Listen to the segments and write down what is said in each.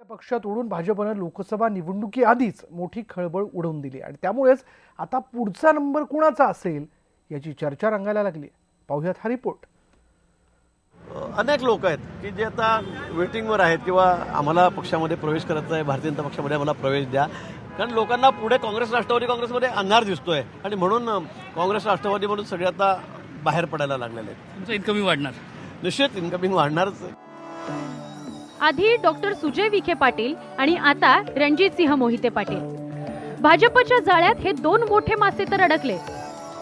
पक्षात ओढून भाजपनं लोकसभा निवडणुकीआधीच मोठी खळबळ उडवून दिली आणि त्यामुळेच आता पुढचा नंबर कुणाचा असेल याची चर्चा रंगायला लागली. पाहूयात हा रिपोर्ट. अनेक लोक आहेत की जे आता वेटिंगवर आहेत किंवा आम्हाला पक्षामध्ये प्रवेश करायचा आहे, भारतीय जनता पक्षामध्ये आम्हाला प्रवेश द्या. कारण लोकांना पुढे काँग्रेस राष्ट्रवादी काँग्रेसमध्ये अंधार दिसतोय आणि म्हणून काँग्रेस राष्ट्रवादी म्हणून सगळे आता बाहेर पडायला लागलेले आहेत. तुमचं इन्कमिंग वाढणार, निश्चित इन्कमिंग वाढणारच आहे. आधी डॉक्टर सुजय विखे पाटील आणि आता रणजितसिंह मोहिते पाटील. भाजपच्या जाळ्यात हे दोन मोठे मासे तर अडकले,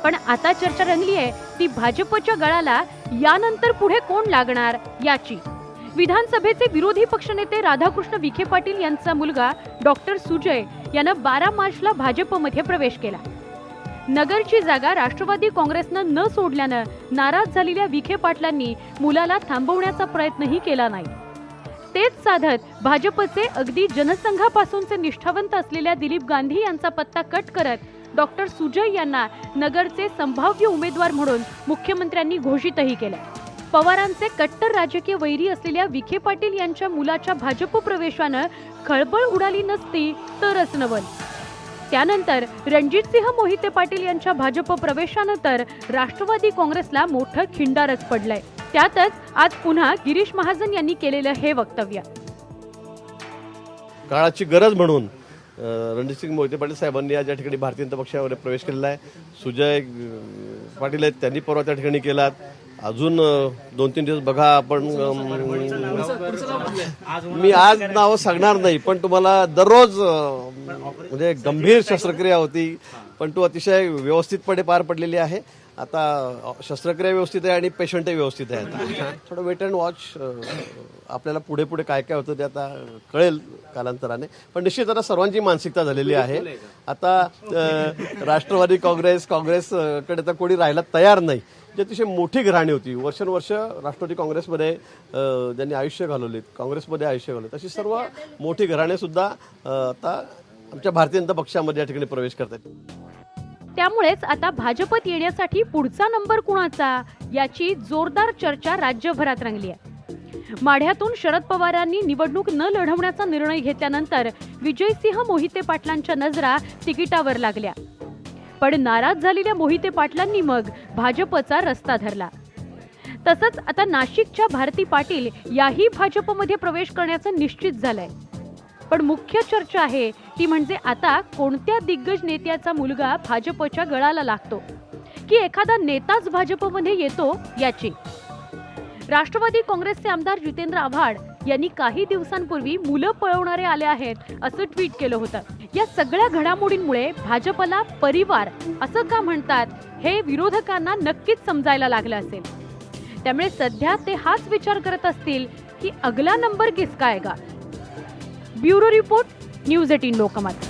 पण आता चर्चा रंगली आहे ती भाजपच्या गळाला यानंतर पुढे कोण लागणार याची. विधानसभेचे विरोधी पक्षनेते राधाकृष्ण विखे पाटील यांचा मुलगा डॉक्टर सुजय यानं 12 मार्चला भाजपमध्ये प्रवेश केला. नगरची जागा राष्ट्रवादी काँग्रेसनं न सोडल्यानं नाराज झालेल्या विखे पाटलांनी मुलाला थांबवण्याचा प्रयत्नही केला नाही. तेच साधत भाजपचे अगदी जनसंघापासूनचे निष्ठावंत असलेल्या दिलीप गांधी यांचा पत्ता कट करत डॉक्टर सुजय यांना नगरचे संभाव्य उमेदवार म्हणून मुख्यमंत्र्यांनी घोषितही केले. पवारांचे कट्टर राजकीय वैरी असलेल्या विखे पाटील यांच्या मुलाच्या भाजप प्रवेशानं खळबळ उडाली नसती तरच नवल. त्यानंतर रणजितसिंह मोहिते पाटील यांच्या भाजप प्रवेशानंतर राष्ट्रवादी काँग्रेसला मोठं खिंडारच पडलंय. त्यातच आज पुन्हा गिरीश महाजन यांनी केलेलं हे वक्तव्य. काळाची गरज म्हणून रणजितसिंह मोहिते पाटील साहेबांनी या ज्या ठिकाणी भारतीय जनता पक्षामध्ये प्रवेश केलेला आहे, सुजय पाटील आहेत त्यांनी परवा त्या ठिकाणी केलात. अजून 2-3 दिवस बघा आपण. मी आज नावं सांगणार नाही, पण तुम्हाला दररोज म्हणजे गंभीर शस्त्रक्रिया होती, पण तो अतिशय व्यवस्थितपणे पार पडलेली आहे. आता शस्त्रक्रिया व्यवस्थित आहे आणि पेशंटही व्यवस्थित आहे. थोडं वेट अँड वॉच. आपल्याला पुढे पुढे काय काय होतं ते आता कळेल कालांतराने. पण निश्चित आता सर्वांची मानसिकता झालेली आहे. आता राष्ट्रवादी काँग्रेसकडे तर कोणी राहायला तयार नाही. जी अतिशय मोठी घराणी होती, वर्षानुवर्ष राष्ट्रवादी काँग्रेसमध्ये ज्यांनी आयुष्य घालवले, काँग्रेसमध्ये आयुष्य घालवले, तशी सर्व मोठी घराणे सुद्धा आता आमच्या भारतीय जनता पक्षामध्ये या ठिकाणी प्रवेश करतात. त्यामुळेच आता भाजपत येण्यासाठी पुढचा नंबर कुणाचा याची जोरदार चर्चा राज्यभरात रंगली आहे. माढ्यातून शरद पवारांनी निवडणूक न लढवण्याचा निर्णय घेतल्यानंतर विजयसिंह मोहिते पाटलांच्या नजरा तिकिटावर लागल्या. पण नाराज झालेल्या मोहिते पाटलांनी मग भाजपचा रस्ता धरला. तसंच आता नाशिकच्या भारती पाटील याही भाजपमध्ये प्रवेश करण्याचं निश्चित झालंय. पण मुख्य चर्चा आहे ती म्हणजे आता कोणत्या दिग्गज नेत्याचा मुलगा भाजपच्या गळाला लागतो की एखादा नेताच भाजपमध्ये येतो याची. राष्ट्रवादी काँग्रेसचे आमदार जितेंद्र आव्हाड यांनी काही दिवसांपूर्वी मुलं पळवणारे आले आहेत असं ट्विट केलं होतं. या सगळ्या घडामोडींमुळे भाजपला परिवार असं का म्हणतात हे विरोधकांना नक्कीच समजायला लागलं असेल. त्यामुळे सध्या ते हाच विचार करत असतील की अगला नंबर किसका आएगा. Bureau report, news 18 Lokmat.